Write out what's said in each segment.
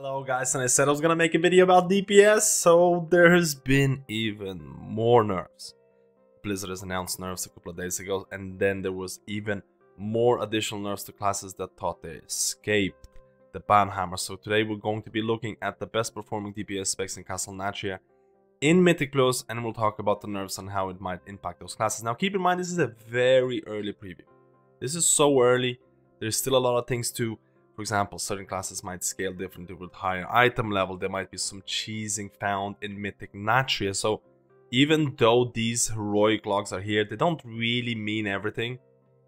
Hello guys, and I said I was gonna make a video about DPS, so there has been even more nerfs. Blizzard has announced nerfs a couple of days ago, and then there was even more additional nerfs to classes that thought they escaped the ban hammer. So today we're going to be looking at the best performing DPS specs in Castle Nathria in Mythic Plus, and we'll talk about the nerfs and how it might impact those classes. Now keep in mind, this is a very early preview. This is so early, there's still a lot of things to. For example, certain classes might scale differently with higher item level. There might be some cheesing found in Mythic Nathria. So even though these heroic logs are here, they don't really mean everything.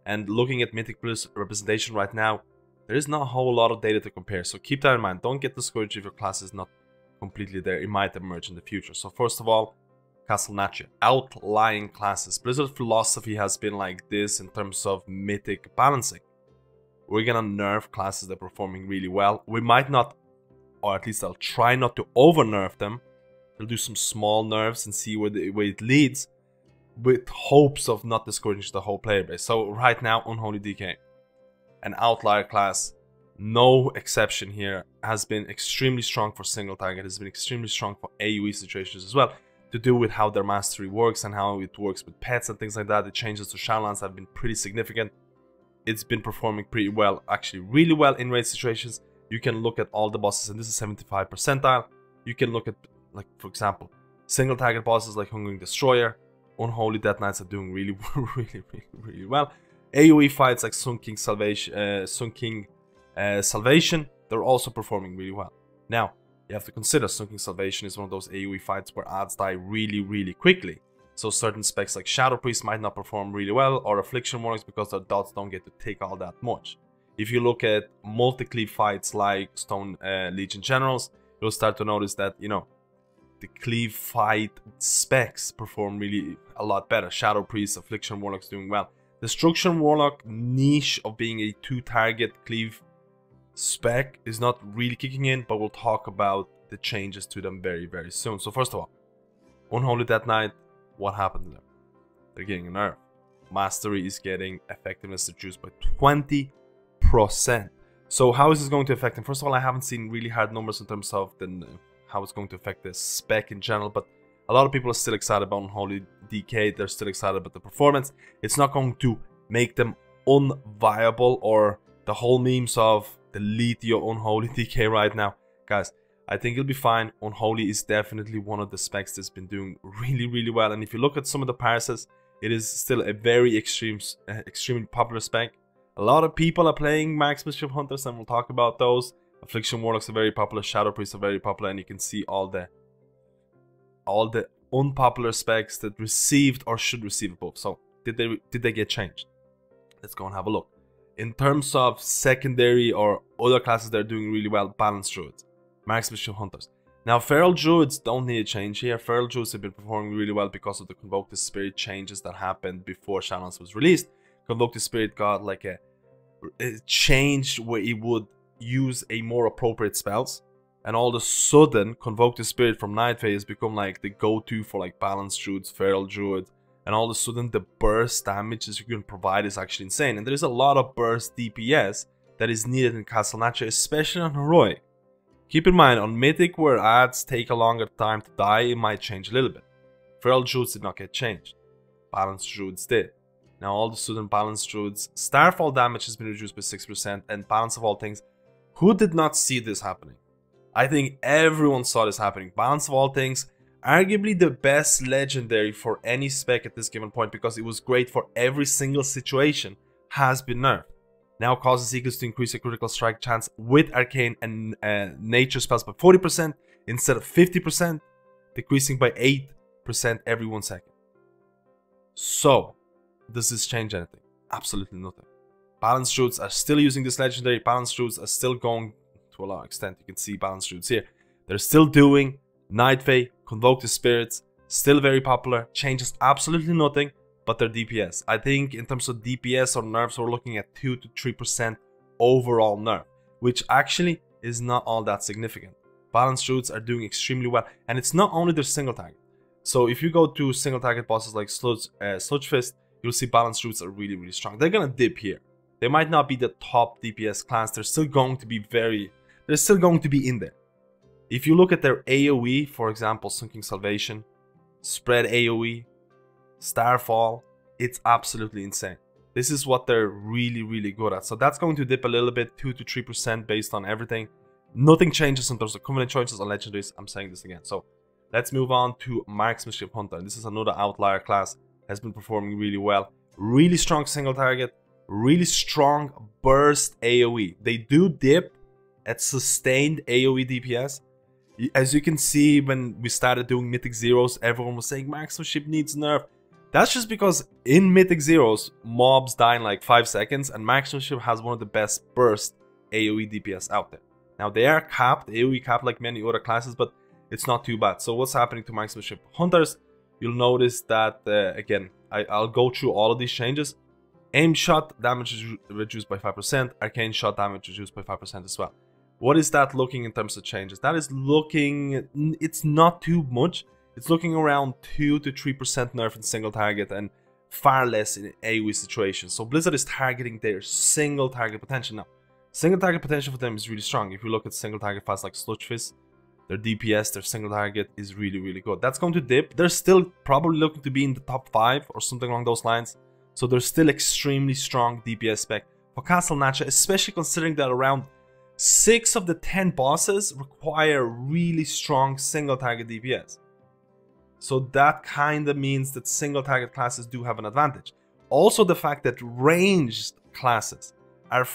And looking at Mythic Plus representation right now, there is not a whole lot of data to compare. So keep that in mind. Don't get discouraged if your class is not completely there. It might emerge in the future. So first of all, Castle Nathria. Outlying classes. Blizzard's philosophy has been like this in terms of Mythic balancing. We're gonna nerf classes that are performing really well. We might not, or at least I'll try not to over nerf them. We'll do some small nerfs and see where it leads, with hopes of not discouraging the whole player base. So right now, Unholy DK, an outlier class, no exception here, has been extremely strong for single target, has been extremely strong for AoE situations as well, to do with how their mastery works and how it works with pets and things like that. The changes to Shadowlands have been pretty significant. It's been performing pretty well, actually really well in raid situations. You can look at all the bosses, and this is 75 percentile. You can look at, like, for example, single target bosses like Hungering Destroyer, Unholy Death Knights are doing really well. AoE fights like Sun King Salvation, they're also performing really well. Now, you have to consider Sun King Salvation is one of those AoE fights where adds die really quickly. So certain specs like Shadow Priest might not perform really well, or Affliction Warlocks, because their dots don't get to take all that much. If you look at multi-cleave fights like Stone Legion Generals, you'll start to notice that, you know, the cleave fight specs perform really a lot better. Shadow Priest, Affliction Warlocks doing well. Destruction Warlock niche of being a 2-target cleave spec is not really kicking in, but we'll talk about the changes to them very soon. So first of all, Unholy Death Knight. What happened to them? They're getting a nerf. Mastery is getting effectiveness reduced by 20%. So how is this going to affect them? First of all, I haven't seen really hard numbers in terms of how it's going to affect the spec in general, but a lot of people are still excited about Unholy DK. They're still excited about the performance. It's not going to make them unviable, or the whole memes of delete your Unholy DK right now. Guys, I think it'll be fine. Unholy is definitely one of the specs that's been doing really well. And if you look at some of the parses, it is still a very extremely popular spec. A lot of people are playing Marksmanship Hunters, and we'll talk about those. Affliction Warlocks are very popular. Shadow Priests are very popular, and you can see all the unpopular specs that received or should receive a buff. So did they get changed? Let's go and have a look. In terms of secondary or other classes that are doing really well, Balanced Druids, Marksmanship Hunters. Now, Feral Druids don't need a change here. Feral Druids have been performing really well because of the Convoke the Spirit changes that happened before Shadowlands was released. Convoke the Spirit got like a change where it would use a more appropriate spells. And all of a sudden, Convoke the Spirit from Night Phase has become like the go-to for like Balanced Druids, Feral Druids. And all of a sudden, the burst damage that you can provide is actually insane. And there is a lot of burst DPS that is needed in Castle Nathria, especially on Heroic. Keep in mind, on Mythic, where adds take a longer time to die, it might change a little bit. Feral Druids did not get changed. Balanced Druids did. Now all of a sudden, Balanced Druids, Starfall damage has been reduced by 6%, and Balance of all things. Who did not see this happening? I think everyone saw this happening. Balance of all things, arguably the best legendary for any spec at this given point, because it was great for every single situation, has been nerfed. Now causes equals to increase a critical strike chance with arcane and nature spells by 40% instead of 50%, decreasing by 8% every 1 second. So, does this change anything? Absolutely nothing. Balanced Druids are still using this legendary. Balanced Druids are still going to a lot of extent. You can see Balanced Druids here. They're still doing Night Fae, Convoke the Spirits, still very popular. Changes absolutely nothing. But their DPS. I think in terms of DPS or nerfs, we're looking at 2 to 3% overall nerf, which actually is not all that significant. Balanced Druids are doing extremely well, and it's not only their single target. So if you go to single target bosses like Sludge Fist, you'll see Balanced Druids are really strong. They're gonna dip here. They might not be the top DPS class. They're still going to be in there. If you look at their AoE, for example, Sunking Salvation, Spread AoE, Starfall, it's absolutely insane. This is what they're really, really good at. So that's going to dip a little bit, 2 to 3% based on everything. Nothing changes in terms of Covenant choices or Legendaries. I'm saying this again. So let's move on to Marksmanship Hunter. This is another outlier class. Has been performing really well. Really strong single target. Really strong burst AoE. They do dip at sustained AoE DPS. As you can see, when we started doing Mythic Zeros, everyone was saying Marksmanship needs nerf. That's just because in Mythic Zeros, mobs die in like 5 seconds, and Marksmanship has one of the best burst AoE DPS out there. Now they are capped, AoE capped like many other classes, but it's not too bad. So what's happening to Marksmanship Hunters? You'll notice that, again, I'll go through all of these changes. Aim shot damage is reduced by 5%, arcane shot damage reduced by 5% as well. What is that looking in terms of changes? That is looking, it's not too much. It's looking around 2 to 3% nerf in single target and far less in AoE situations. So Blizzard is targeting their single target potential now. Single target potential for them is really strong. If you look at single target fights like Sludge their DPS, their single target is really, really good. That's going to dip. They're still probably looking to be in the top 5 or something along those lines. So they're still extremely strong DPS spec. For Castle Nathria, especially considering that around 6 of the 10 bosses require really strong single target DPS. So that kind of means that single target classes do have an advantage. Also the fact that ranged classes are,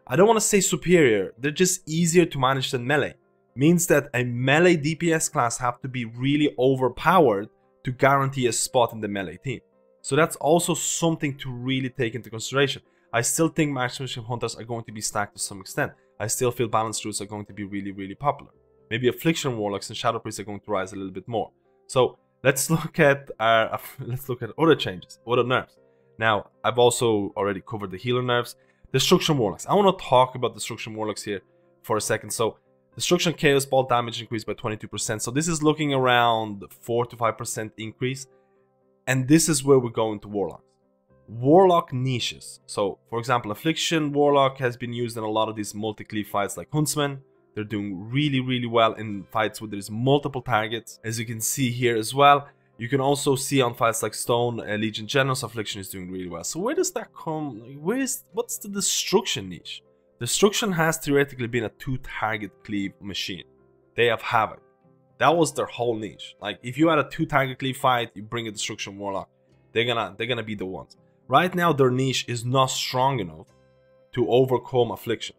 I don't want to say superior, they're just easier to manage than melee. Means that a melee DPS class have to be really overpowered to guarantee a spot in the melee team. So that's also something to really take into consideration. I still think Marksmanship Hunters are going to be stacked to some extent. I still feel Balanced Druids are going to be really, really popular. Maybe Affliction Warlocks and Shadow Priests are going to rise a little bit more. So let's look at other changes, other nerfs. Now, I've also already covered the healer nerfs. Destruction Warlocks. I want to talk about Destruction Warlocks here for a second. So Destruction Chaos Ball damage increased by 22%. So this is looking around 4 to 5% increase. And this is where we're going to Warlocks. Warlock niches. So, for example, Affliction Warlock has been used in a lot of these multi-cleave fights like Huntsman. They're doing really, really well in fights where there's multiple targets. As you can see here as well. You can also see on fights like Stone, Legion General's Affliction is doing really well. So where does that come? What's the Destruction niche? Destruction has theoretically been a 2-target cleave machine. They have Havoc. That was their whole niche. Like, if you had a 2-target cleave fight, you bring a Destruction Warlock. They're gonna be the ones. Right now, their niche is not strong enough to overcome Affliction.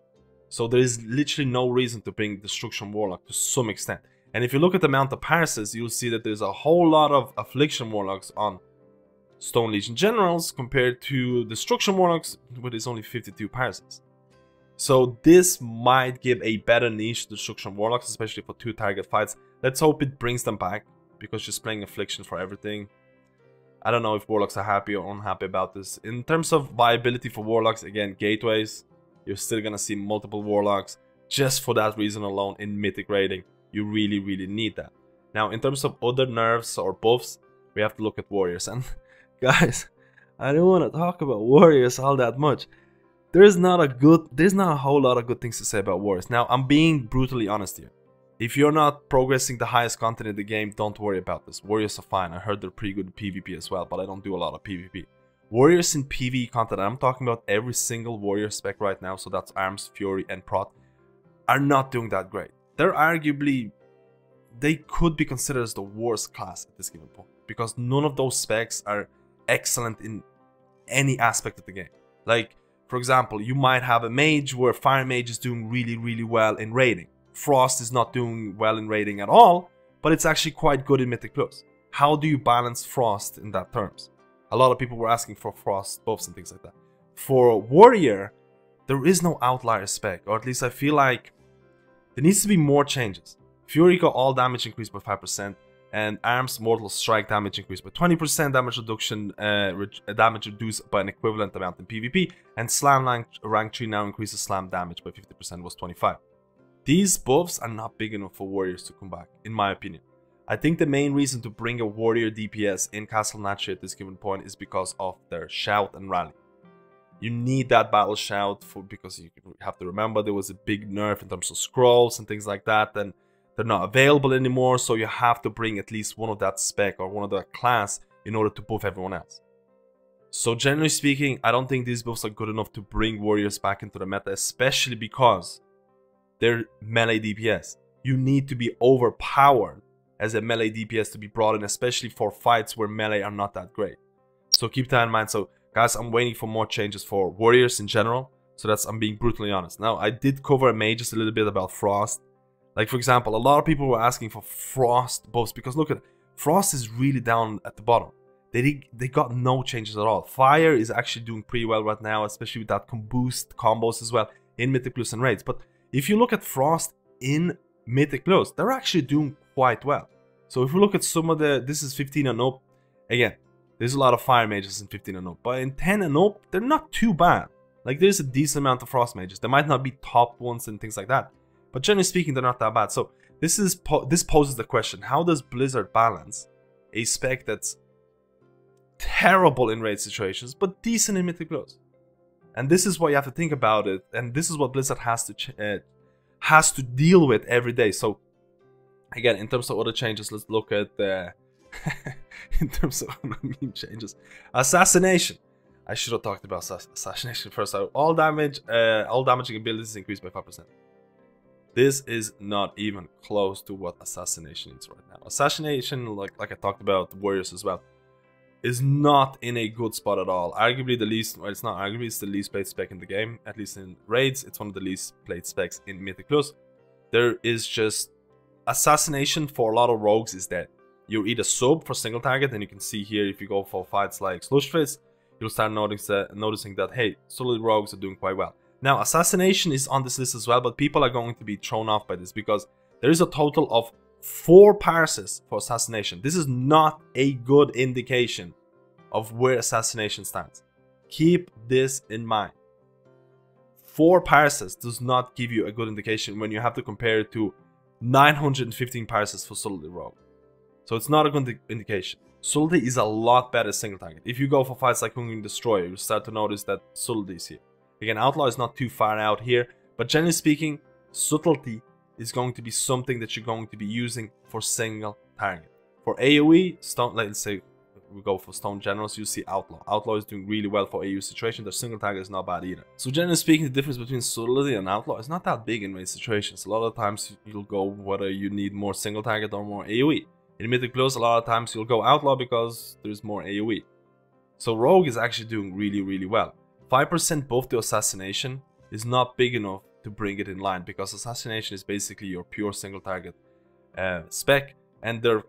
So there is literally no reason to bring Destruction Warlock to some extent. And if you look at the amount of parses, you'll see that there's a whole lot of Affliction Warlocks on Stone Legion Generals compared to Destruction Warlocks, with its only 52 parses. So this might give a better niche to Destruction Warlocks, especially for 2-target fights. Let's hope it brings them back, because just playing Affliction for everything, I don't know if Warlocks are happy or unhappy about this. In terms of viability for Warlocks, again, gateways, you're still gonna see multiple Warlocks. Just for that reason alone, in Mythic rating, you really, really need that. Now, in terms of other nerfs or buffs, we have to look at Warriors. And guys, I don't want to talk about Warriors all that much. There's not a whole lot of good things to say about Warriors. Now, I'm being brutally honest here. If you're not progressing the highest content in the game, don't worry about this. Warriors are fine. I heard they're pretty good at PvP as well, but I don't do a lot of PvP. Warriors in PvE content, I'm talking about every single Warrior spec right now, so that's Arms, Fury, and Prot, are not doing that great. They're arguably, they could be considered as the worst class at this given point, because none of those specs are excellent in any aspect of the game. Like, for example, you might have a mage where Fire Mage is doing really, really well in raiding. Frost is not doing well in raiding at all, but it's actually quite good in Mythic Plus. How do you balance Frost in that terms? A lot of people were asking for Frost buffs and things like that. For Warrior, there is no outlier spec, or at least I feel like there needs to be more changes. Fury got all damage increased by 5%, and Arms Mortal Strike damage increased by 20%, damage reduction, damage reduced by an equivalent amount in PvP, and Slam rank 3 now increases Slam damage by 50%, was 25. These buffs are not big enough for Warriors to come back, in my opinion. I think the main reason to bring a Warrior DPS in Castle Nathria at this given point is because of their Shout and Rally. You need that battle shout because you have to remember there was a big nerf in terms of scrolls and things like that, and they're not available anymore, so you have to bring at least one of that spec or one of that class in order to buff everyone else. So generally speaking, I don't think these buffs are good enough to bring warriors back into the meta, especially because they're melee DPS. You need to be overpowered as a melee DPS to be brought in, especially for fights where melee are not that great. So keep that in mind. So guys, I'm waiting for more changes for warriors in general. So I'm being brutally honest. Now, I did cover mages a little bit about frost. Like for example, a lot of people were asking for frost buffs because look at frost is really down at the bottom. They got no changes at all. Fire is actually doing pretty well right now, especially with that boost combos as well in Mythic Plus and raids. But if you look at frost in Mythic Plus, they're actually doing quite well. So if we look at some of this is 15 and up. Again, there's a lot of fire mages in 15 and up, but in 10 and up, they're not too bad. Like there's a decent amount of frost mages. They might not be top ones and things like that, but generally speaking, they're not that bad. So this poses the question: how does Blizzard balance a spec that's terrible in raid situations but decent in Mythic Plus? And this is what you have to think about it, and this is what Blizzard has to deal with every day. So again, in terms of other changes, let's look at the in terms of meme changes. Assassination. I should have talked about Assassination first. All damaging abilities increased by 5%. This is not even close to what Assassination is right now. Assassination, like I talked about, warriors as well, is not in a good spot at all. Arguably the least, well, it's not arguably, it's the least played spec in the game. At least in raids, it's one of the least played specs in Mythic Plus. There is just Assassination for a lot of rogues is dead. You're either sub for single target, and you can see here if you go for fights like Slushfist, you'll start noticing that, hey, solid rogues are doing quite well. Now, Assassination is on this list as well, but people are going to be thrown off by this because there is a total of 4 parses for Assassination. This is not a good indication of where Assassination stands. Keep this in mind. 4 parses does not give you a good indication when you have to compare it to 915 parses for Solidly Rogue. So it's not a good indication. Subtlety is a lot better single target. If you go for fights like Hungering Destroyer, you'll start to notice that subtlety is here. Again, Outlaw is not too far out here, but generally speaking, subtlety is going to be something that you're going to be using for single target. For AoE, let's say we go for Stone Generals, you see Outlaw. Outlaw is doing really well for AoE situation. Their single target is not bad either. So generally speaking, the difference between subtlety and Outlaw is not that big in raid situations. A lot of times you'll go whether you need more single target or more AoE. In Mythic Plus, a lot of times you'll go Outlaw because there's more AoE. So Rogue is actually doing really, really well. 5% buff to Assassination is not big enough to bring it in line because Assassination is basically your pure single target spec, and they're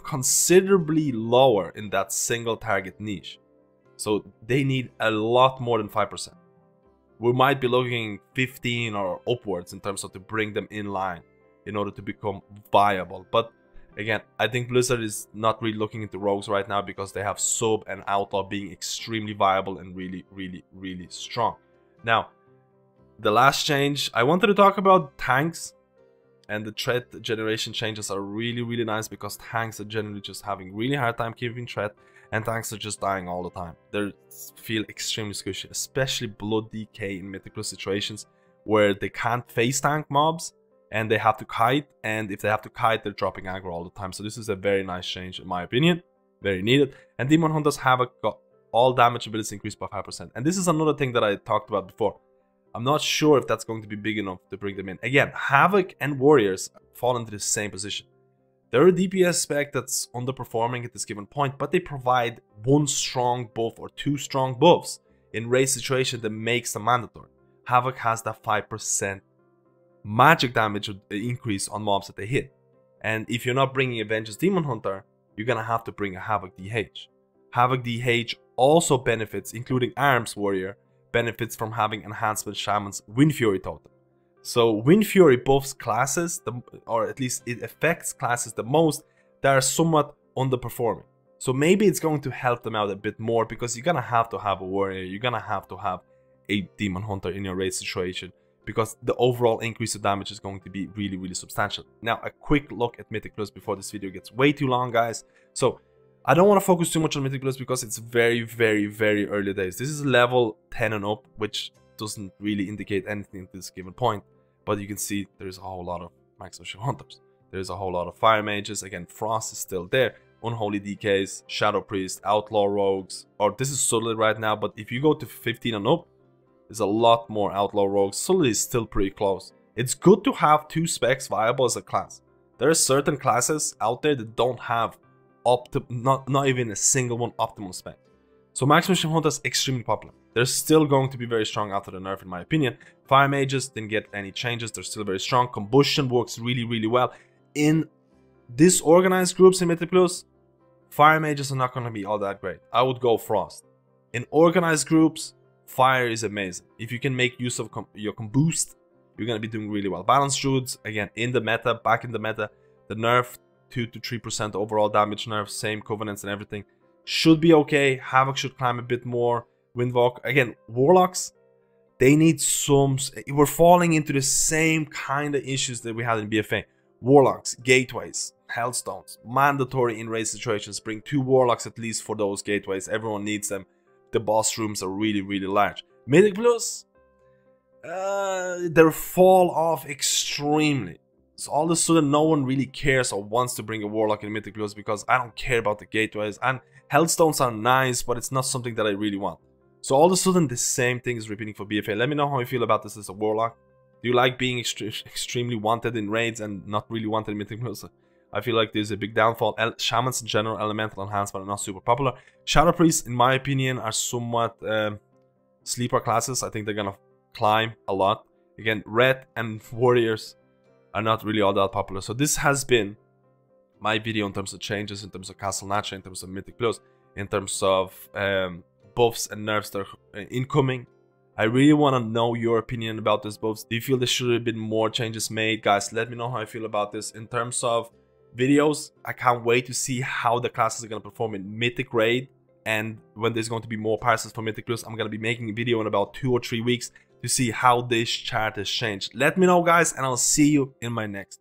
considerably lower in that single target niche. So they need a lot more than 5%. We might be looking 15 or upwards in terms of to bring them in line in order to become viable. But again, I think Blizzard is not really looking into rogues right now because they have sub and outlaw being extremely viable and really, really, really strong. Now, the last change, I wanted to talk about tanks, and the threat generation changes are really, really nice because tanks are generally just having really hard time keeping threat, and tanks are just dying all the time. They feel extremely squishy, especially Blood DK in mythical situations where they can't face tank mobs and they have to kite, and if they have to kite, they're dropping aggro all the time. So this is a very nice change in my opinion, very needed. And Demon Hunters Havoc got all damage abilities increased by 5%. And this is another thing that I talked about before. I'm not sure if that's going to be big enough to bring them in. Again, Havoc and Warriors fall into the same position. They're a DPS spec that's underperforming at this given point, but they provide one strong buff or two strong buffs in raid situation that makes them mandatory. Havoc has that 5% magic damage increase on mobs that they hit. And if you're not bringing Avengers Demon Hunter, you're gonna have to bring a Havoc DH. Havoc DH also benefits, including Arms Warrior, benefits from having Enhancement Shaman's Wind Fury totem. So Wind Fury buffs classes, or at least it affects classes the most that are somewhat underperforming. So maybe it's going to help them out a bit more because you're gonna have to have a warrior, you're gonna have to have a demon hunter in your raid situation because the overall increase of damage is going to be really, really substantial. Now, a quick look at Mythic Plus before this video gets way too long, guys. So I don't want to focus too much on Mythic Plus because it's very, very, very early days. This is level 10 and up, which doesn't really indicate anything at this given point. But you can see there's a whole lot of Marksmanship hunters. There's a whole lot of fire mages. Again, frost is still there. Unholy DKs, shadow priest, outlaw rogues, or this is solid right now, but if you go to 15 and up, there's a lot more outlaw rogues. Solid is still pretty close. It's good to have 2 specs viable as a class. There are certain classes out there that don't have not even a single one optimal spec. So Marksmanship Hunter is extremely popular. They're still going to be very strong after the nerf in my opinion. Fire mages didn't get any changes, they're still very strong. Combustion works really well. In disorganized groups in Mythic Plus, fire mages are not going to be all that great. I would go frost. In organized groups, fire is amazing. If you can make use of your combust, you're going to be doing really well. Balanced druids, again, in the meta, back in the meta, the nerf, 2 to 3% overall damage nerf, same covenants and everything, should be okay. Havoc should climb a bit more. Windwalk, again, warlocks, they need some, we're falling into the same kind of issues that we had in BFA. Warlocks, gateways, hellstones, mandatory in raid situations. Bring 2 warlocks at least for those gateways. Everyone needs them. The boss rooms are really large. Mythic Plus, they fall off extremely. So all of a sudden no one really cares or wants to bring a warlock in Mythic Plus because I don't care about the gateways. And hellstones are nice, but it's not something that I really want. So all of a sudden the same thing is repeating for BFA. Let me know how you feel about this as a warlock. Do you like being extremely wanted in raids and not really wanted in Mythic Plus? I feel like there's a big downfall. Shamans in general, elemental enhancement are not super popular. Shadow priests, in my opinion, are somewhat sleeper classes. I think they're gonna climb a lot. Again, red and warriors are not really all that popular. So this has been my video in terms of changes, in terms of Castle Nathria, in terms of Mythic Plus, in terms of buffs and nerfs that are incoming. I really want to know your opinion about this buffs. Do you feel there should have been more changes made? Guys, let me know how I feel about this. In terms of videos, I can't wait to see how the classes are going to perform in Mythic Raid. And when there's going to be more passes for Mythic Plus, I'm going to be making a video in about 2 or 3 weeks to see how this chart has changed. Let me know, guys, and I'll see you in my next